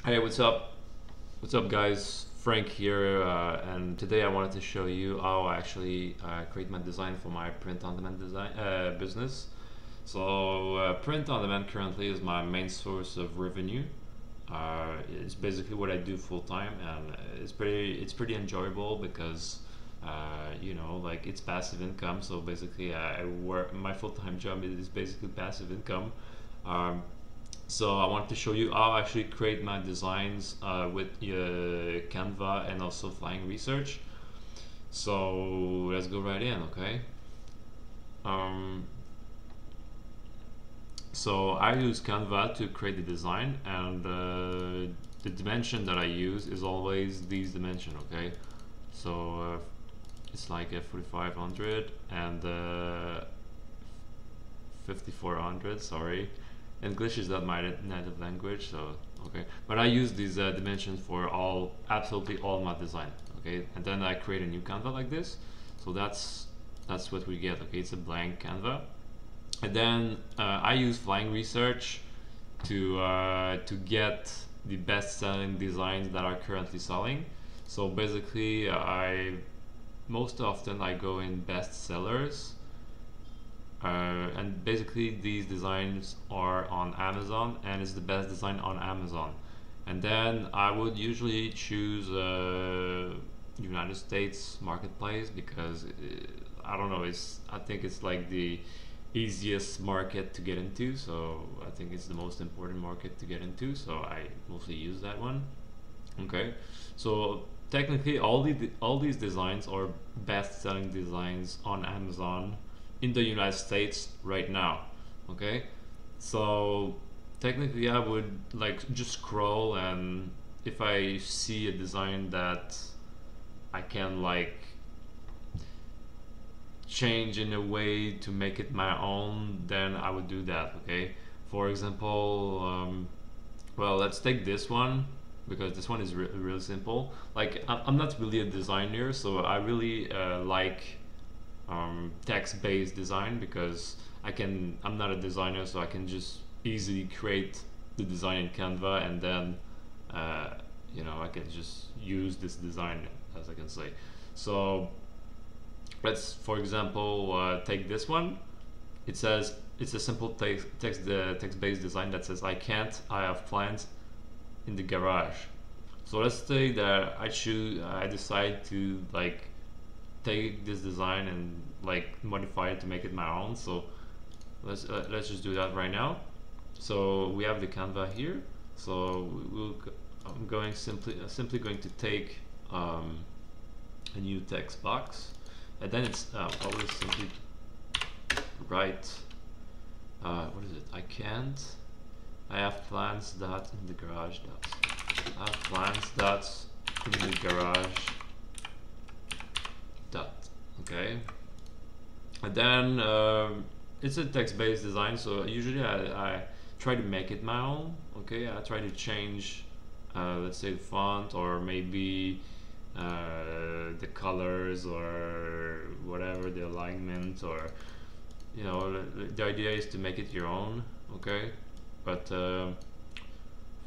Hey, what's up? What's up, guys? Frank here, and today I wanted to show you how I actually create my design for my print-on-demand design business. So, print-on-demand currently is my main source of revenue. It's basically what I do full time, and it's pretty enjoyable because like it's passive income. So basically, I work my full-time job is basically passive income. Um, so I want to show you how I actually create my designs with Canva and also Flying Research. So let's go right in, okay? Um, so I use Canva to create the design, and the dimension that I use is always these dimension, okay? So it's like a 4500 and 5400, sorry. English is not my native language, so okay. But I use these dimensions for absolutely all my design, okay. And then I create a new Canva like this. So that's what we get, okay. It's a blank Canva, and then I use Flying Research to get the best-selling designs that are currently selling. So basically, I most often I go in best sellers, and basically these designs are on Amazon, and it's the best design on Amazon. And then I would usually choose United States marketplace because I don't know, I think it's like the easiest market to get into, so I think it's the most important market to get into, so I mostly use that one. Okay, so technically all these designs are best selling designs on Amazon in the United States right now. Okay, so technically I would like just scroll, and if I see a design that I can like change in a way to make it my own, then I would do that. Okay, for example, well, let's take this one because this one is really simple. Like I'm not really a designer, so I really like text-based design because I'm not a designer, so I can just easily create the design in Canva, and then I can just use this design, as I can say. So let's, for example, take this one. It says it's a simple text-based design that says I have plans in the garage. So let's say that I decide to like take this design and like modify it to make it my own. So let's just do that right now. So we have the Canva here. So I'm going simply going to take a new text box, and then it's always simply write what is it? I have plans that in the garage. I have plans that in the garage. Okay, and then it's a text-based design, so usually I try to make it my own. Okay, I try to change let's say the font, or maybe the colors, or whatever, the alignment, or the idea is to make it your own. Okay, but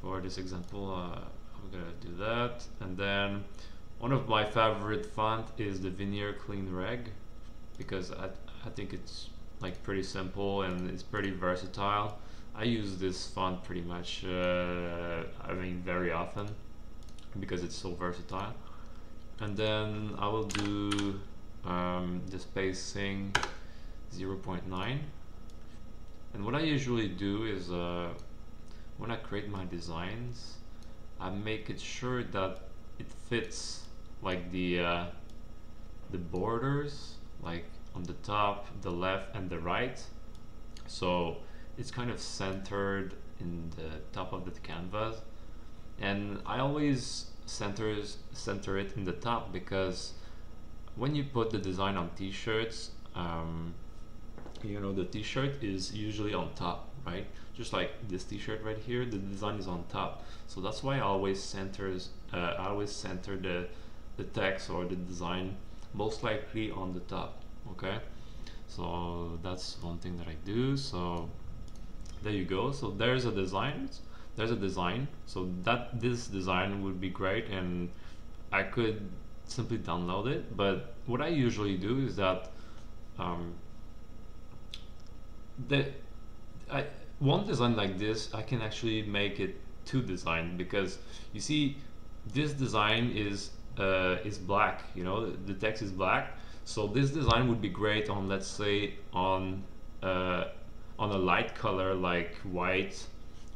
for this example I'm gonna do that. And then one of my favorite font is the Veneer Clean Reg, because I think it's like pretty simple and it's pretty versatile. I use this font pretty much very often because it's so versatile. And then I will do the spacing 0.9. And what I usually do is when I create my designs, I make it sure that it fits like the borders, like on the top, the left, and the right. So it's kind of centered in the top of the canvas, and I always center it in the top, because when you put the design on t-shirts, the t-shirt is usually on top, right? Just like this t-shirt right here, the design is on top. So that's why I always center the text or the design most likely on the top. Okay, so that's one thing that I do. So there you go. So there's a design. there's a design. So this design would be great, and I could simply download it. But what I usually do is that um, the I one design like this, I can actually make it two design, because you see this design is black, you know, the text is black. So this design would be great on, let's say, uh, on a light color like white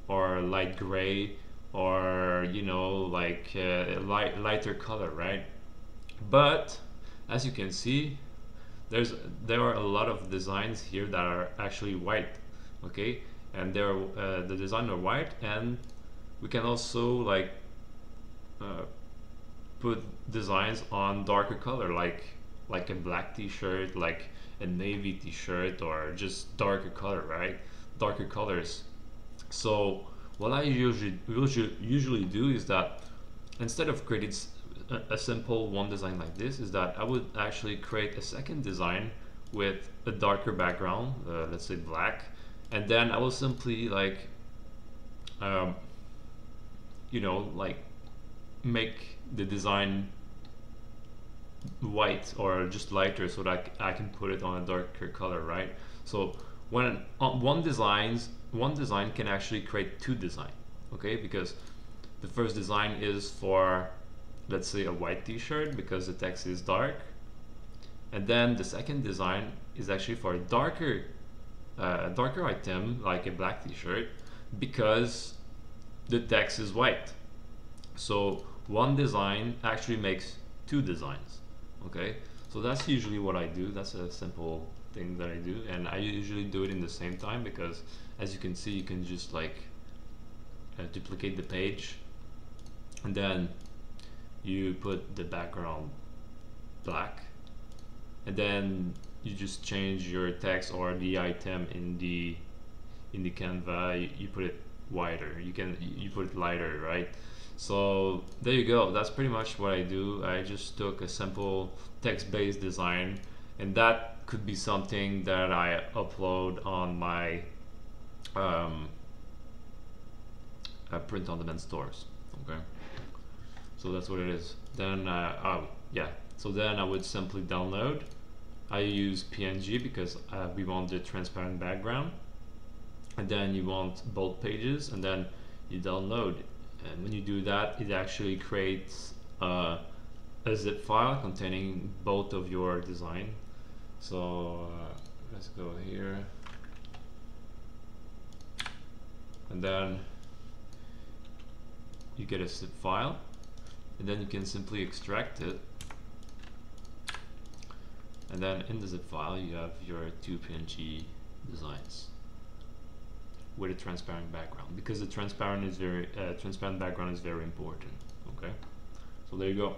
or light gray, or you know, like lighter color, right? But as you can see, there are a lot of designs here that are actually white, okay, and they're the design are white, and we can also like uh, put designs on darker color, like a black t-shirt, like a navy t-shirt, or just darker color, right? Darker colors. So what I usually do is that instead of creating a simple one design like this, is that I would actually create a second design with a darker background, let's say black, and then I will simply like um, you know, like make the design white or just lighter, so that I can put it on a darker color, right? So when one design can actually create two design, okay? Because the first design is for, let's say, a white t-shirt because the text is dark, and then the second design is actually for a darker item like a black t-shirt because the text is white. So one design actually makes two designs, okay? So that's usually what I do. That's a simple thing that I do, and I usually do it in the same time, because as you can see, you can just like duplicate the page, and then you put the background black, and then you just change your text or the item in the Canva. You put it wider, you put it lighter, right? So there you go. That's pretty much what I do. I just took a simple text-based design, and that could be something that I upload on my print-on-demand stores. Okay, so that's what it is. Then oh yeah, so then I would simply download. I use PNG because we want the transparent background, and then you want bold pages, and then you download. And when you do that, it actually creates a zip file containing both of your design. So let's go here, and then you get a zip file, and then you can simply extract it, and then in the zip file you have your two PNG designs with a transparent background, because the transparent background is very important. Okay, so there you go.